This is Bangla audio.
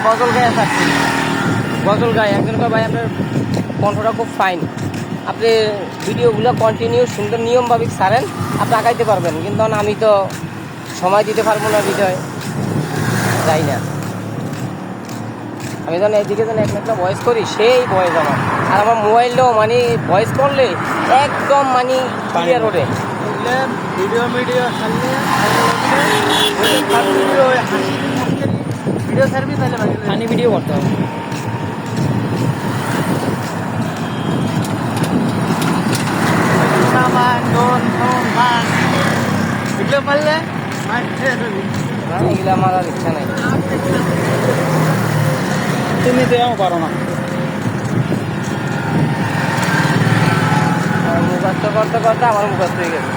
গজল গায়ে থাকছি, গজল গায়ে একজন ভাই আপনার কণ্ঠটা খুব ফাইন, আপনি ভিডিওগুলো কন্টিনিউ সুন্দর নিয়মভাবে ছাড়েন, আপনি আগাইতে পারবেন। কিন্তু আমি তো সময় দিতে পারবো না, বিষয় যাই না। আমি যখন এইদিকে যেন একটা ভয়েস করি সেই ভয়েস আমার, আর আমার মোবাইলটাও মানে ভয়েস করলে একদম মানে ক্লিয়ার ওঠে। ভিডিও ভিডিও ভিডিও সার্ভিস তাহলে ফানি ভিডিও করতে হবে। এগুলো পারলে এগুলো আমার আর ইচ্ছা নাই। তুমি দেও পারো না। মুখস্থ করতে করতে আমার মুখস্থ হয়ে গেছে।